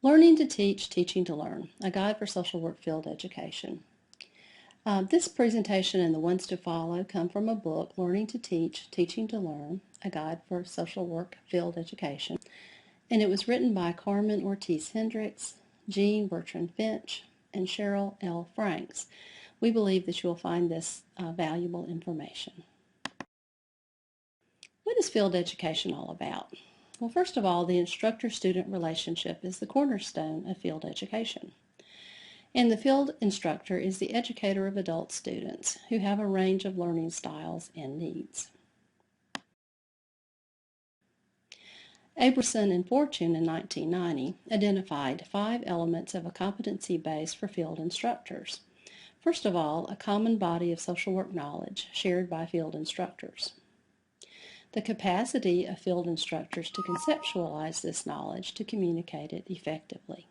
Learning to Teach, Teaching to Learn, a guide for social work field education. This presentation and the ones to follow come from a book, Learning to Teach, Teaching to Learn, a guide for social work field education. And it was written by Carmen Ortiz Hendricks, Jean Bertrand Finch, and Cheryl L. Franks. We believe that you will find this valuable information. What is field education all about? Well, first of all, the instructor-student relationship is the cornerstone of field education. And the field instructor is the educator of adult students who have a range of learning styles and needs. Abramson and Fortune in 1990 identified 5 elements of a competency base for field instructors. First of all, a common body of social work knowledge shared by field instructors. The capacity of field instructors to conceptualize this knowledge to communicate it effectively.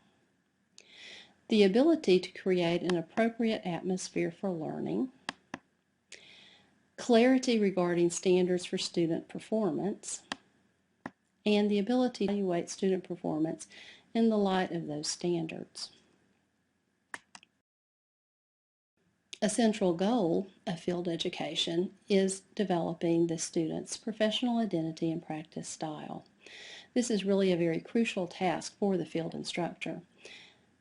The ability to create an appropriate atmosphere for learning. Clarity regarding standards for student performance. And the ability to evaluate student performance in the light of those standards. A central goal of field education is developing the student's professional identity and practice style. This is really a very crucial task for the field instructor.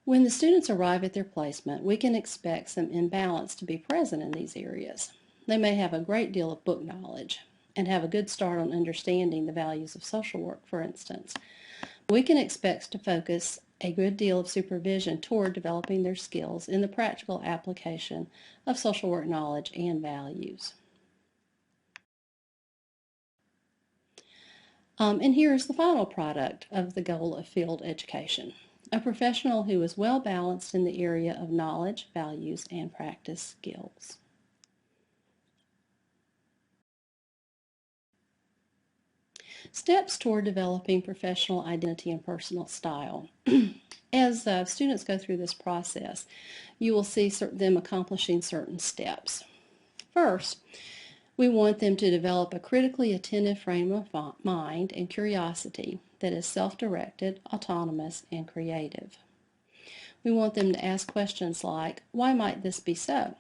When the students arrive at their placement, we can expect some imbalance to be present in these areas. They may have a great deal of book knowledge and have a good start on understanding the values of social work, for instance. We can expect to focus a good deal of supervision toward developing their skills in the practical application of social work knowledge and values. And here is the final product of the goal of field education: a professional who is well balanced in the area of knowledge, values, and practice skills. Steps toward developing professional identity and personal style. As students go through this process, you will see them accomplishing certain steps. First, we want them to develop a critically attentive frame of mind and curiosity that is self-directed, autonomous, and creative. We want them to ask questions like, why might this be so?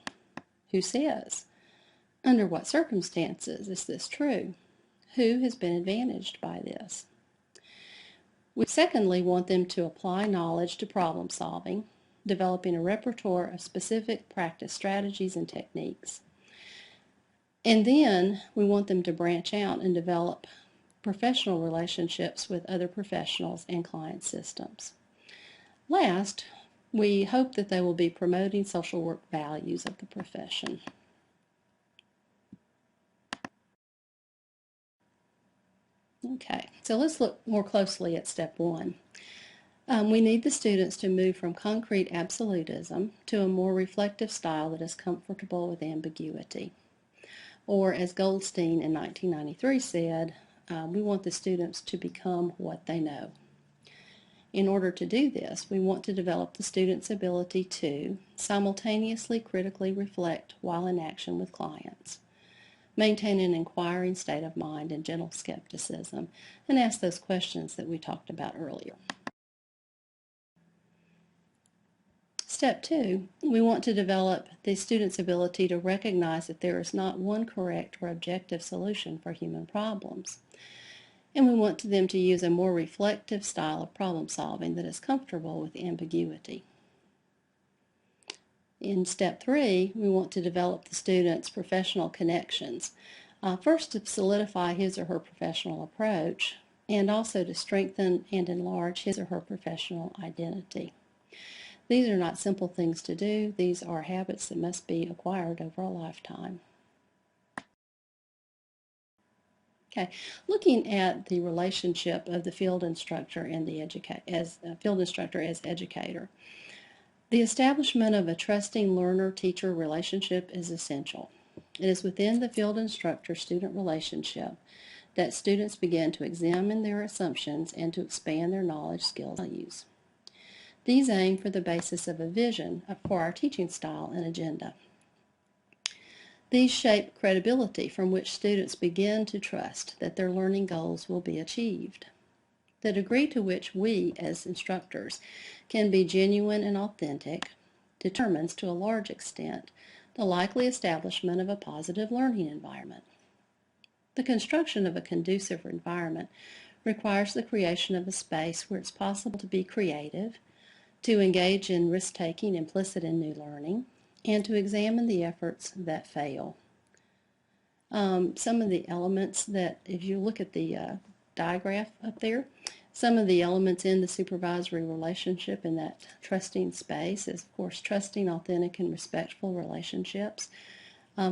Who says? Under what circumstances is this true? Who has been advantaged by this? We secondly want them to apply knowledge to problem solving, developing a repertoire of specific practice strategies and techniques. And then we want them to branch out and develop professional relationships with other professionals and client systems. Last, we hope that they will be promoting social work values of the profession. Okay, so let's look more closely at step 1. We need the students to move from concrete absolutism to a more reflective style that is comfortable with ambiguity. Or as Goldstein in 1993 said, we want the students to become what they know. In order to do this, we want to develop the student's ability to simultaneously critically reflect while in action with clients, maintain an inquiring state of mind and gentle skepticism, and ask those questions that we talked about earlier. Step 2, we want to develop the student's ability to recognize that there is not one correct or objective solution for human problems. And we want them to use a more reflective style of problem solving that is comfortable with ambiguity. In step 3, we want to develop the student's professional connections. First, to solidify his or her professional approach, and also to strengthen and enlarge his or her professional identity. These are not simple things to do. These are habits that must be acquired over a lifetime. Okay, looking at the relationship of the field instructor and the field instructor as educator. The establishment of a trusting learner-teacher relationship is essential. It is within the field instructor-student relationship that students begin to examine their assumptions and to expand their knowledge, skills, and values. These aim for the basis of a vision for our teaching style and agenda. These shape credibility from which students begin to trust that their learning goals will be achieved. The degree to which we, as instructors, can be genuine and authentic determines, to a large extent, the likely establishment of a positive learning environment. The construction of a conducive environment requires the creation of a space where it's possible to be creative, to engage in risk-taking implicit in new learning, and to examine the efforts that fail. Some of the elements that, if you look at the diagram up there, some of the elements in the supervisory relationship in that trusting space is, of course, trusting, authentic, and respectful relationships,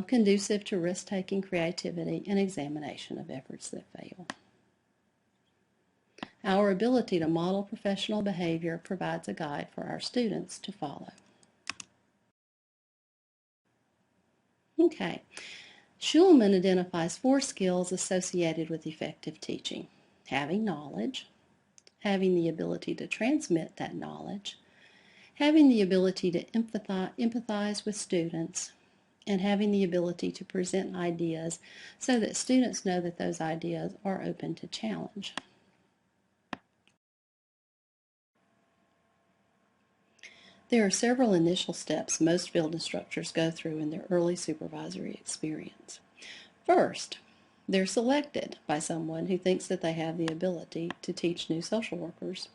conducive to risk-taking, creativity, and examination of efforts that fail. Our ability to model professional behavior provides a guide for our students to follow. Okay, Schulman identifies 4 skills associated with effective teaching: having knowledge, having the ability to transmit that knowledge, having the ability to empathize with students, and having the ability to present ideas so that students know that those ideas are open to challenge. There are several initial steps most field instructors go through in their early supervisory experience. First, they're selected by someone who thinks that they have the ability to teach new social workers.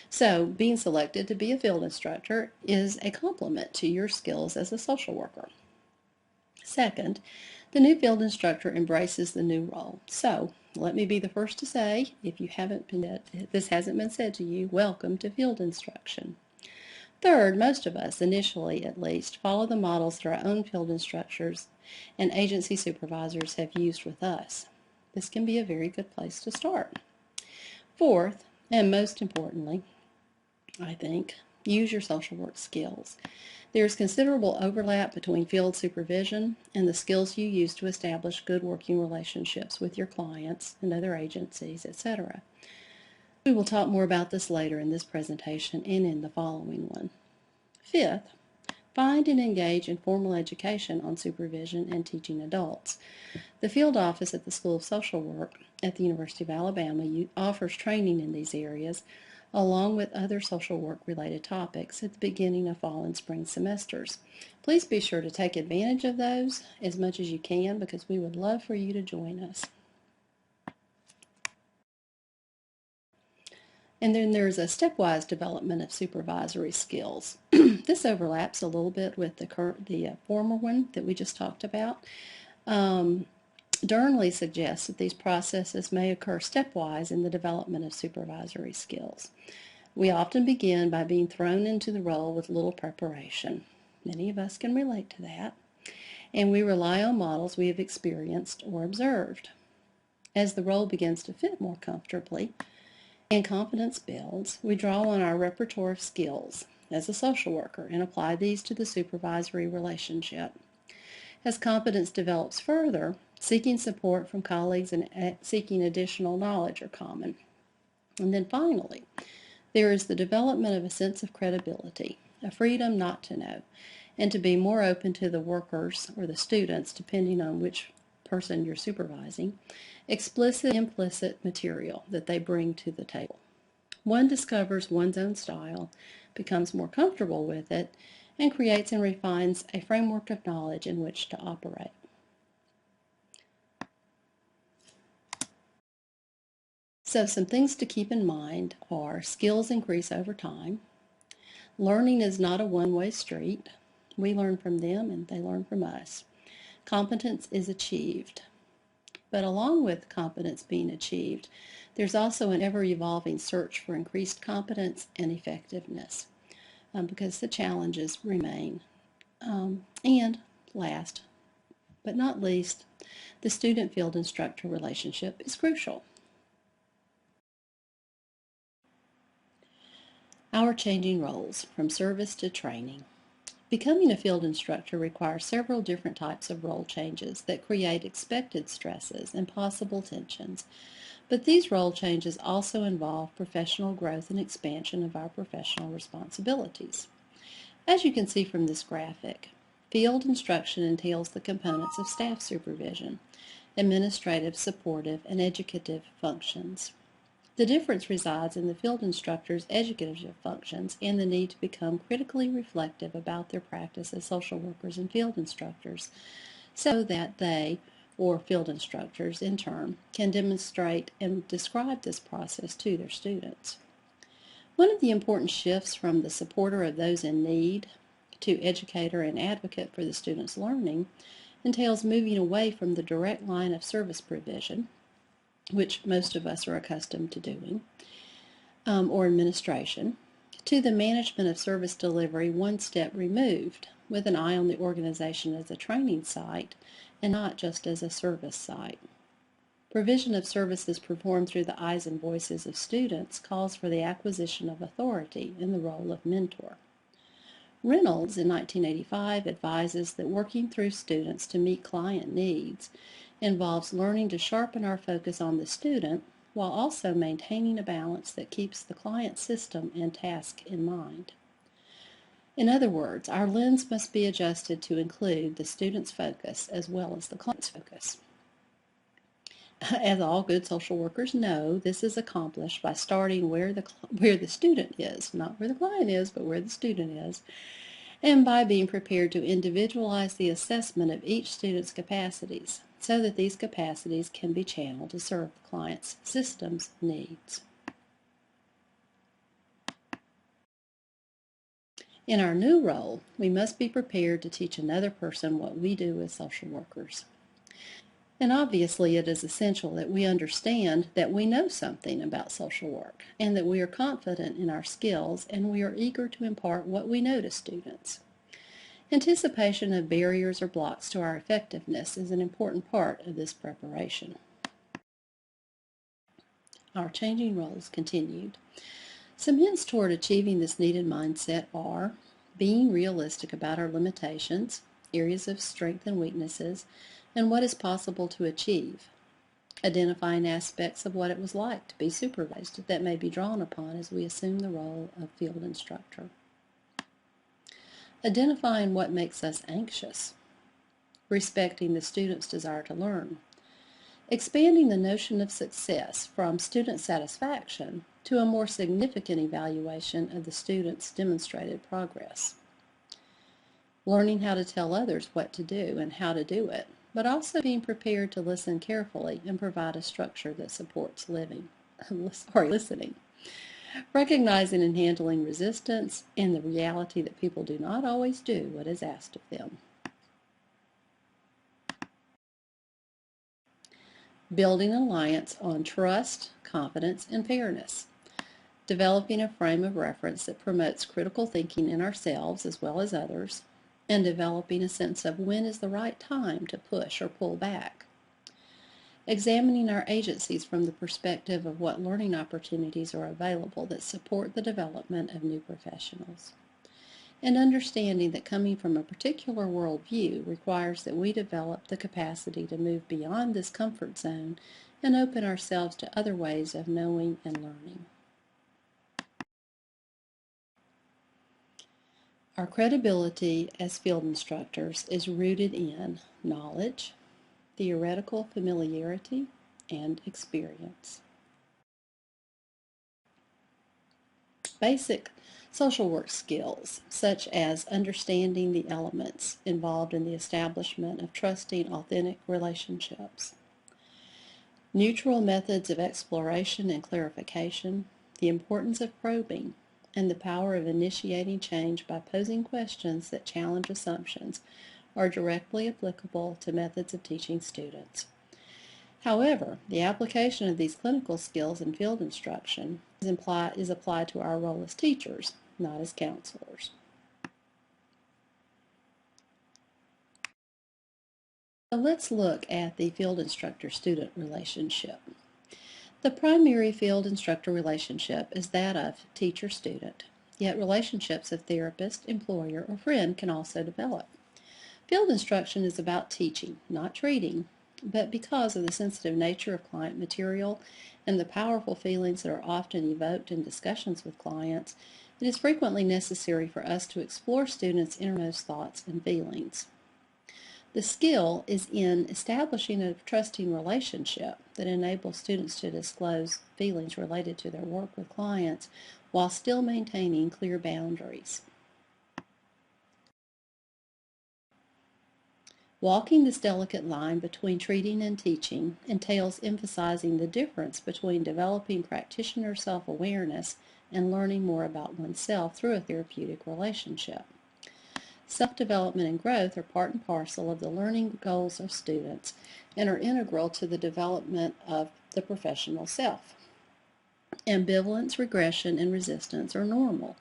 So, being selected to be a field instructor is a compliment to your skills as a social worker. Second, the new field instructor embraces the new role. So, let me be the first to say, if this hasn't been said to you, welcome to field instruction. Third, most of us, initially at least, follow the models that our own field instructors and agency supervisors have used with us. This can be a very good place to start. Fourth, and most importantly, I think, use your social work skills. There is considerable overlap between field supervision and the skills you use to establish good working relationships with your clients and other agencies, etc. We will talk more about this later in this presentation and in the following one. Fifth, find and engage in formal education on supervision and teaching adults. The field office at the School of Social Work at the University of Alabama offers training in these areas along with other social work related topics at the beginning of fall and spring semesters. Please be sure to take advantage of those as much as you can because we would love for you to join us. And then there's a stepwise development of supervisory skills. This overlaps a little bit with the former one that we just talked about. Dearnley suggests that these processes may occur stepwise in the development of supervisory skills. We often begin by being thrown into the role with little preparation. Many of us can relate to that. And we rely on models we have experienced or observed. As the role begins to fit more comfortably, and confidence builds, we draw on our repertoire of skills as a social worker and apply these to the supervisory relationship. As confidence develops further, seeking support from colleagues and seeking additional knowledge are common. And then finally, there is the development of a sense of credibility, a freedom not to know, and to be more open to the workers or the students, depending on which person you're supervising, explicit, implicit material that they bring to the table. One discovers one's own style, becomes more comfortable with it, and creates and refines a framework of knowledge in which to operate. So some things to keep in mind are skills increase over time. Learning is not a one-way street. We learn from them and they learn from us. Competence is achieved. But along with competence being achieved, there's also an ever-evolving search for increased competence and effectiveness because the challenges remain. And last but not least, the student-field instructor relationship is crucial. Our changing roles from service to training. Becoming a field instructor requires several different types of role changes that create expected stresses and possible tensions, but these role changes also involve professional growth and expansion of our professional responsibilities. As you can see from this graphic, field instruction entails the components of staff supervision, administrative, supportive, and educative functions. The difference resides in the field instructor's educative functions and the need to become critically reflective about their practice as social workers and field instructors so that they, or field instructors in turn, can demonstrate and describe this process to their students. One of the important shifts from the supporter of those in need to educator and advocate for the student's learning entails moving away from the direct line of service provision, which most of us are accustomed to doing, or administration, to the management of service delivery one step removed, with an eye on the organization as a training site and not just as a service site. Provision of services performed through the eyes and voices of students calls for the acquisition of authority in the role of mentor. Reynolds in 1985 advises that working through students to meet client needs involves learning to sharpen our focus on the student while also maintaining a balance that keeps the client system and task in mind. In other words, our lens must be adjusted to include the student's focus as well as the client's focus. As all good social workers know, this is accomplished by starting where the student is, not where the client is, but where the student is, and by being prepared to individualize the assessment of each student's capacities so that these capacities can be channeled to serve the client's system's needs. In our new role, we must be prepared to teach another person what we do as social workers. And obviously it is essential that we understand that we know something about social work and that we are confident in our skills and we are eager to impart what we know to students. Anticipation of barriers or blocks to our effectiveness is an important part of this preparation. Our changing roles continued. Some hints toward achieving this needed mindset are being realistic about our limitations, areas of strength and weaknesses, and what is possible to achieve. Identifying aspects of what it was like to be supervised that may be drawn upon as we assume the role of field instructor. Identifying what makes us anxious. Respecting the student's desire to learn. Expanding the notion of success from student satisfaction to a more significant evaluation of the student's demonstrated progress. Learning how to tell others what to do and how to do it, but also being prepared to listen carefully and provide a structure that supports listening. Recognizing and handling resistance and the reality that people do not always do what is asked of them. Building an alliance on trust, confidence, and fairness. Developing a frame of reference that promotes critical thinking in ourselves as well as others, and developing a sense of when is the right time to push or pull back. Examining our agencies from the perspective of what learning opportunities are available that support the development of new professionals. And understanding that coming from a particular worldview requires that we develop the capacity to move beyond this comfort zone and open ourselves to other ways of knowing and learning. Our credibility as field instructors is rooted in knowledge, theoretical familiarity, and experience. Basic social work skills, such as understanding the elements involved in the establishment of trusting, authentic relationships. Neutral methods of exploration and clarification, the importance of probing, and the power of initiating change by posing questions that challenge assumptions are directly applicable to methods of teaching students. However, the application of these clinical skills in field instruction is applied to our role as teachers, not as counselors. So let's look at the field instructor-student relationship. The primary field instructor relationship is that of teacher-student, yet relationships of therapist, employer, or friend can also develop. Field instruction is about teaching, not treating, but because of the sensitive nature of client material and the powerful feelings that are often evoked in discussions with clients, it is frequently necessary for us to explore students' innermost thoughts and feelings. The skill is in establishing a trusting relationship that enables students to disclose feelings related to their work with clients while still maintaining clear boundaries. Walking this delicate line between treating and teaching entails emphasizing the difference between developing practitioner self-awareness and learning more about oneself through a therapeutic relationship. Self-development and growth are part and parcel of the learning goals of students and are integral to the development of the professional self. Ambivalence, regression, and resistance are normal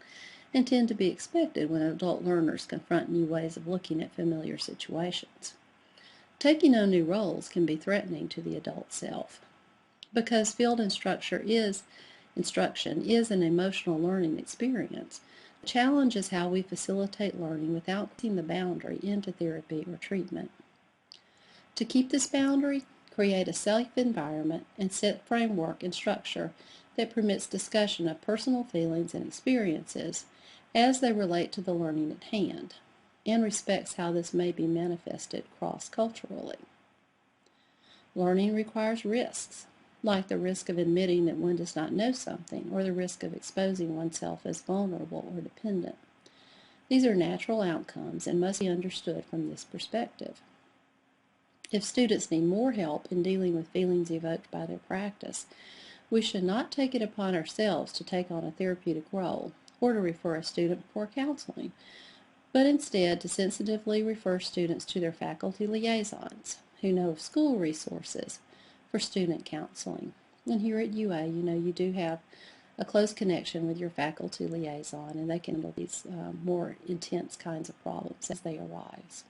and tend to be expected when adult learners confront new ways of looking at familiar situations. Taking on new roles can be threatening to the adult self. Because field instruction is an emotional learning experience, the challenge is how we facilitate learning without putting the boundary into therapy or treatment. To keep this boundary, create a safe environment and set framework and structure that permits discussion of personal feelings and experiences as they relate to the learning at hand, and respects how this may be manifested cross-culturally. Learning requires risks, like the risk of admitting that one does not know something or the risk of exposing oneself as vulnerable or dependent. These are natural outcomes and must be understood from this perspective. If students need more help in dealing with feelings evoked by their practice, we should not take it upon ourselves to take on a therapeutic role or to refer a student for counseling, but instead to sensitively refer students to their faculty liaisons who know of school resources for student counseling. And here at UA, you do have a close connection with your faculty liaison, and they can handle these more intense kinds of problems as they arise.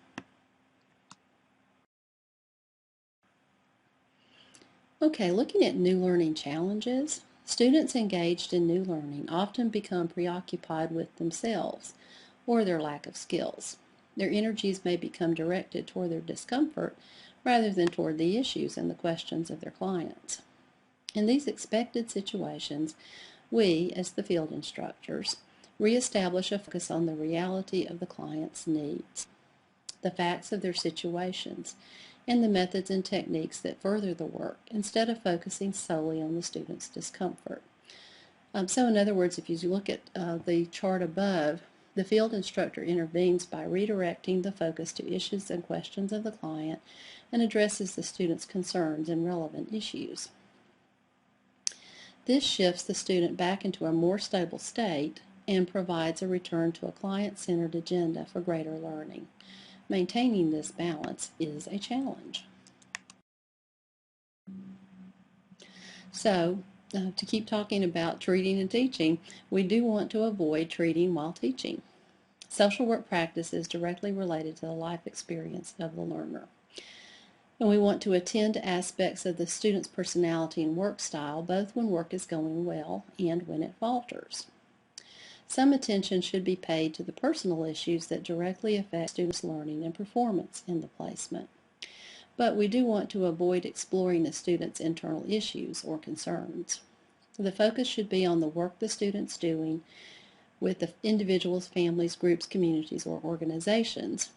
Okay, looking at new learning challenges, students engaged in new learning often become preoccupied with themselves or their lack of skills. Their energies may become directed toward their discomfort rather than toward the issues and the questions of their clients. In these expected situations, we, as the field instructors, reestablish a focus on the reality of the client's needs, the facts of their situations, and the methods and techniques that further the work instead of focusing solely on the student's discomfort. So in other words, if you look at the chart above, the field instructor intervenes by redirecting the focus to issues and questions of the client and addresses the student's concerns and relevant issues. This shifts the student back into a more stable state and provides a return to a client-centered agenda for greater learning. Maintaining this balance is a challenge. So, to keep talking about treating and teaching, we do want to avoid treating while teaching. Social work practice is directly related to the life experience of the learner. And we want to attend to aspects of the student's personality and work style, both when work is going well and when it falters. Some attention should be paid to the personal issues that directly affect students' learning and performance in the placement. But we do want to avoid exploring the student's internal issues or concerns. The focus should be on the work the student's doing with the individuals, families, groups, communities, or organizations,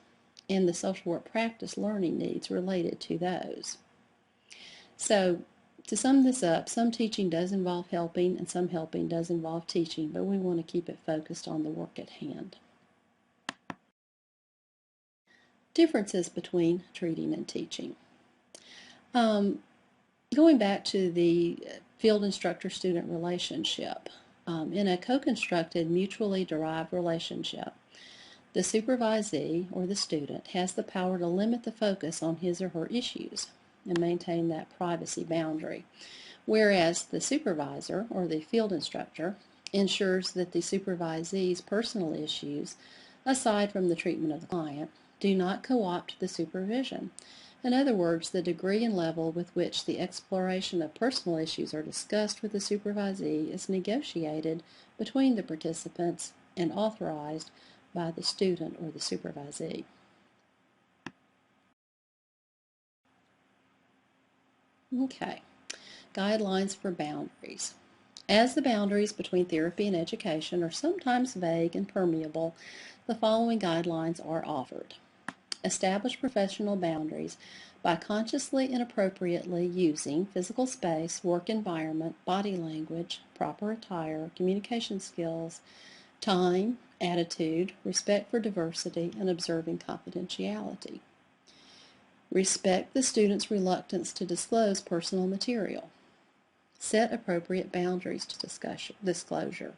and the social work practice learning needs related to those. So, to sum this up, some teaching does involve helping and some helping does involve teaching, but we want to keep it focused on the work at hand. Differences between treating and teaching. Going back to the field instructor-student relationship, in a co-constructed mutually derived relationship, the supervisee or the student has the power to limit the focus on his or her issues and maintain that privacy boundary, whereas the supervisor or the field instructor ensures that the supervisee's personal issues, aside from the treatment of the client, do not co-opt the supervision. In other words, the degree and level with which the exploration of personal issues are discussed with the supervisee is negotiated between the participants and authorized by the student or the supervisee. Okay, guidelines for boundaries. As the boundaries between therapy and education are sometimes vague and permeable, the following guidelines are offered. Establish professional boundaries by consciously and appropriately using physical space, work environment, body language, proper attire, communication skills, time, attitude, respect for diversity, and observing confidentiality. Respect the student's reluctance to disclose personal material. Set appropriate boundaries to disclosure.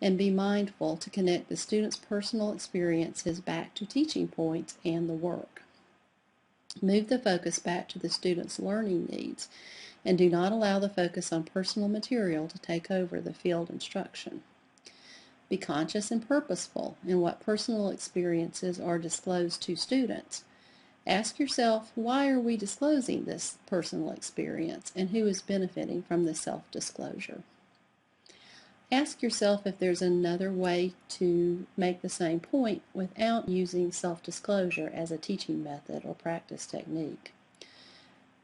And be mindful to connect the student's personal experiences back to teaching points and the work. Move the focus back to the student's learning needs and do not allow the focus on personal material to take over the field instruction. Be conscious and purposeful in what personal experiences are disclosed to students. Ask yourself, why are we disclosing this personal experience and who is benefiting from this self-disclosure? Ask yourself if there's another way to make the same point without using self-disclosure as a teaching method or practice technique.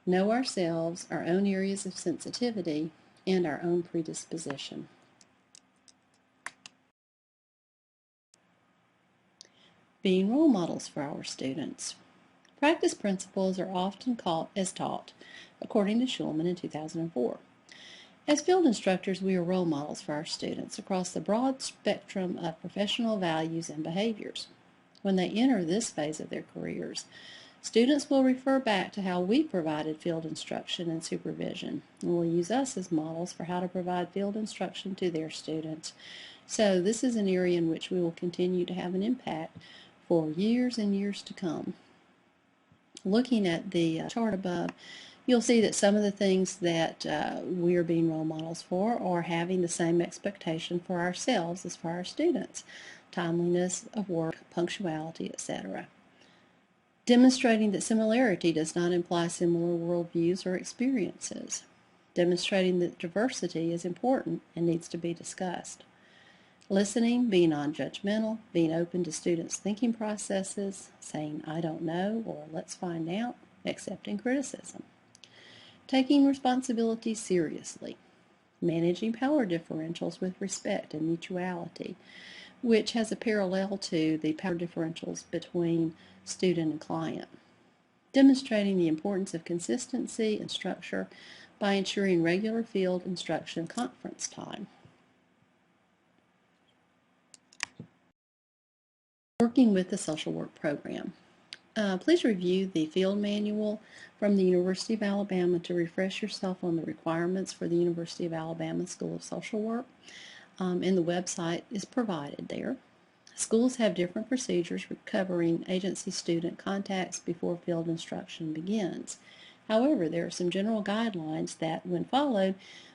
Know ourselves, our own areas of sensitivity, and our own predisposition. Being role models for our students. Practice principles are often taught, according to Schulman in 2004. As field instructors, we are role models for our students across the broad spectrum of professional values and behaviors. When they enter this phase of their careers, students will refer back to how we provided field instruction and supervision, and will use us as models for how to provide field instruction to their students. So this is an area in which we will continue to have an impact for years and years to come. Looking at the chart above, you'll see that some of the things that we are being role models for are having the same expectation for ourselves as for our students. Timeliness of work, punctuality, etc. Demonstrating that similarity does not imply similar worldviews or experiences. Demonstrating that diversity is important and needs to be discussed. Listening, being non-judgmental, being open to students' thinking processes, saying I don't know or let's find out, accepting criticism. Taking responsibility seriously, managing power differentials with respect and mutuality, which has a parallel to the power differentials between student and client. Demonstrating the importance of consistency and structure by ensuring regular field instruction conference time. Working with the social work program. Please review the field manual from the University of Alabama to refresh yourself on the requirements for the University of Alabama School of Social Work, and the website is provided there. Schools have different procedures covering agency student contacts before field instruction begins. However, there are some general guidelines that, when followed,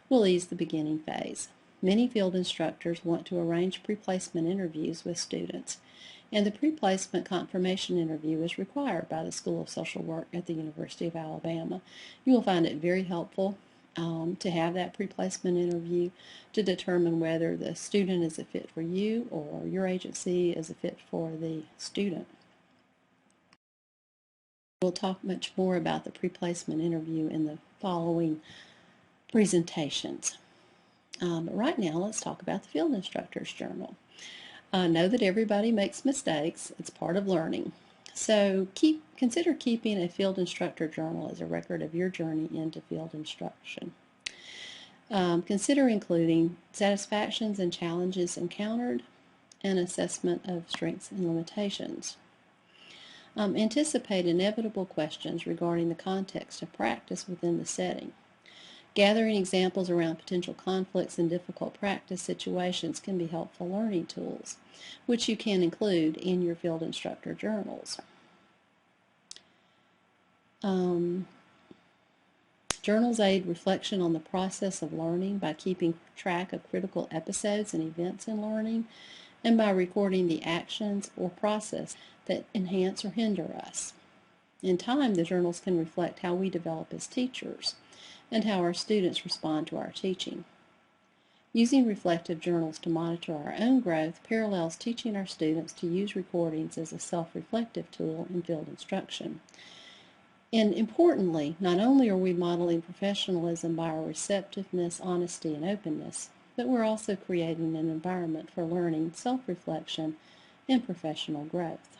will ease the beginning phase. Many field instructors want to arrange pre-placement interviews with students, and the pre-placement confirmation interview is required by the School of Social Work at the University of Alabama. You will find it very helpful to have that pre-placement interview to determine whether the student is a fit for you or your agency is a fit for the student. We'll talk much more about the pre-placement interview in the following presentations. But right now, let's talk about the Field Instructor's Journal. Know that everybody makes mistakes. It's part of learning. So consider keeping a field instructor journal as a record of your journey into field instruction. Consider including satisfactions and challenges encountered, and assessment of strengths and limitations. Anticipate inevitable questions regarding the context of practice within the setting. Gathering examples around potential conflicts and difficult practice situations can be helpful learning tools, which you can include in your field instructor journals. Journals aid reflection on the process of learning by keeping track of critical episodes and events in learning, and by recording the actions or process that enhance or hinder us. In time, the journals can reflect how we develop as teachers and how our students respond to our teaching. Using reflective journals to monitor our own growth parallels teaching our students to use recordings as a self-reflective tool in field instruction. And importantly, not only are we modeling professionalism by our receptiveness, honesty, and openness, but we're also creating an environment for learning, self-reflection, and professional growth.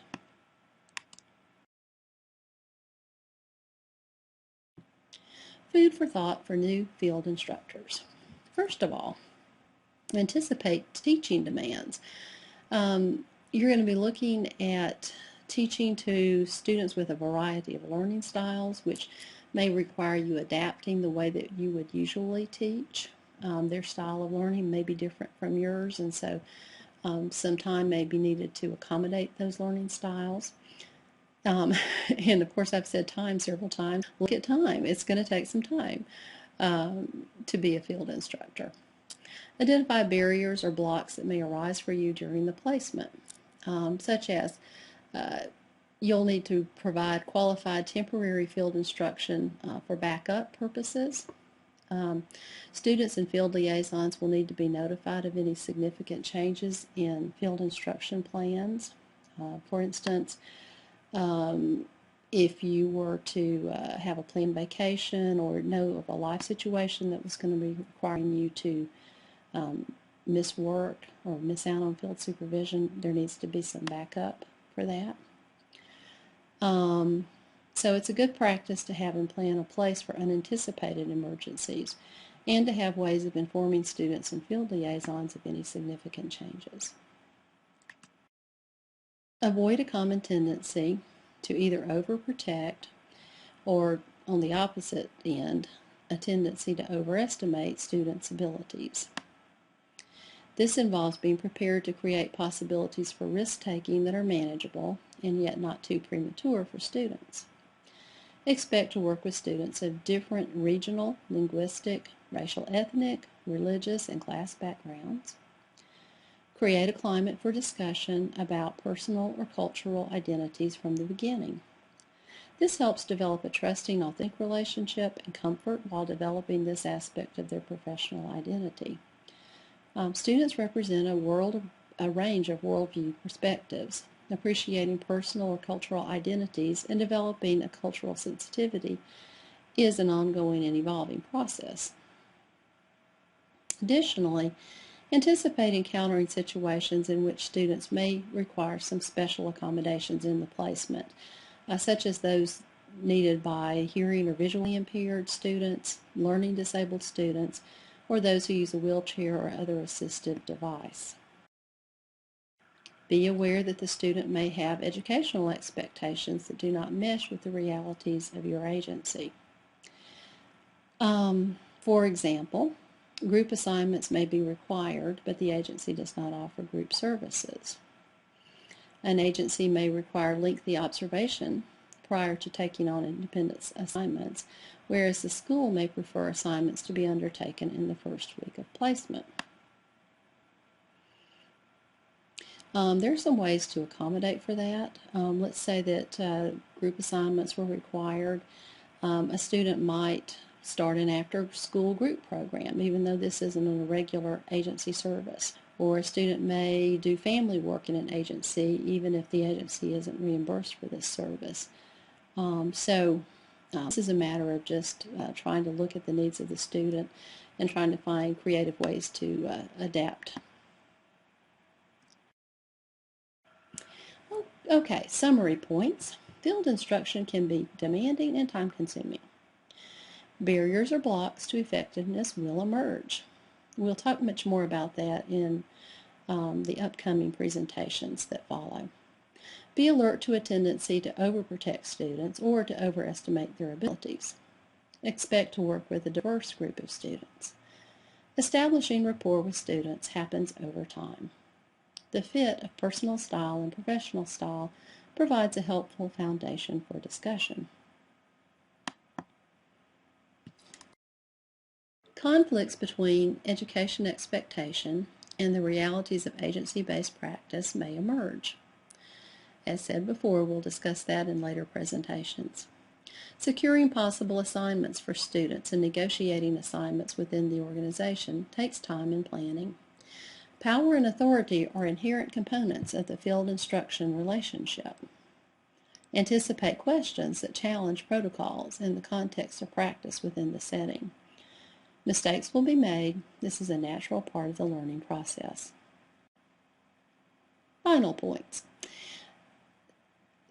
Food for thought for new field instructors. First of all, anticipate teaching demands. You're going to be looking at teaching to students with a variety of learning styles, which may require you adapting the way that you would usually teach. Their style of learning may be different from yours, and so some time may be needed to accommodate those learning styles. And of course, I've said time several times. Look at time. It's going to take some time to be a field instructor. Identify barriers or blocks that may arise for you during the placement, such as you'll need to provide qualified temporary field instruction for backup purposes. Students and field liaisons will need to be notified of any significant changes in field instruction plans. For instance, if you were to have a planned vacation or know of a life situation that was going to be requiring you to miss work or miss out on field supervision, there needs to be some backup for that. So it's a good practice to have and plan a place for unanticipated emergencies and to have ways of informing students and field liaisons of any significant changes. Avoid a common tendency to either overprotect or, on the opposite end, a tendency to overestimate students' abilities. This involves being prepared to create possibilities for risk-taking that are manageable and yet not too premature for students. Expect to work with students of different regional, linguistic, racial, ethnic, religious, and class backgrounds. Create a climate for discussion about personal or cultural identities from the beginning. This helps develop a trusting, authentic relationship and comfort while developing this aspect of their professional identity. Students represent a range of worldview perspectives. Appreciating personal or cultural identities and developing a cultural sensitivity is an ongoing and evolving process. Additionally, anticipate encountering situations in which students may require some special accommodations in the placement, such as those needed by hearing or visually impaired students, learning disabled students, or those who use a wheelchair or other assistive device. Be aware that the student may have educational expectations that do not mesh with the realities of your agency. For example, group assignments may be required, but the agency does not offer group services. An agency may require lengthy observation prior to taking on independent assignments, whereas the school may prefer assignments to be undertaken in the first week of placement. There are some ways to accommodate for that. Let's say that group assignments were required. A student might start an after-school group program, even though this isn't a regular agency service. Or a student may do family work in an agency, even if the agency isn't reimbursed for this service. This is a matter of just trying to look at the needs of the student and trying to find creative ways to adapt. Okay, summary points. Field instruction can be demanding and time-consuming. Barriers or blocks to effectiveness will emerge. We'll talk much more about that in the upcoming presentations that follow. Be alert to a tendency to overprotect students or to overestimate their abilities. Expect to work with a diverse group of students. Establishing rapport with students happens over time. The fit of personal style and professional style provides a helpful foundation for discussion. Conflicts between education expectation and the realities of agency-based practice may emerge. As said before, we'll discuss that in later presentations. Securing possible assignments for students and negotiating assignments within the organization takes time and planning. Power and authority are inherent components of the field instruction relationship. Anticipate questions that challenge protocols in the context of practice within the setting. Mistakes will be made. This is a natural part of the learning process. Final points.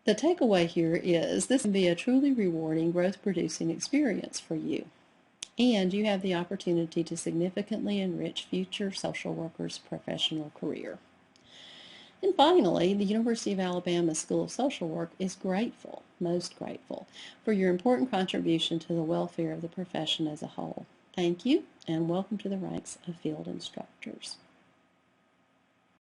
The takeaway here is this can be a truly rewarding, growth-producing experience for you. and you have the opportunity to significantly enrich future social workers' professional career. And finally, the University of Alabama School of Social Work is grateful, most grateful, for your important contribution to the welfare of the profession as a whole. Thank you, and welcome to the ranks of field instructors.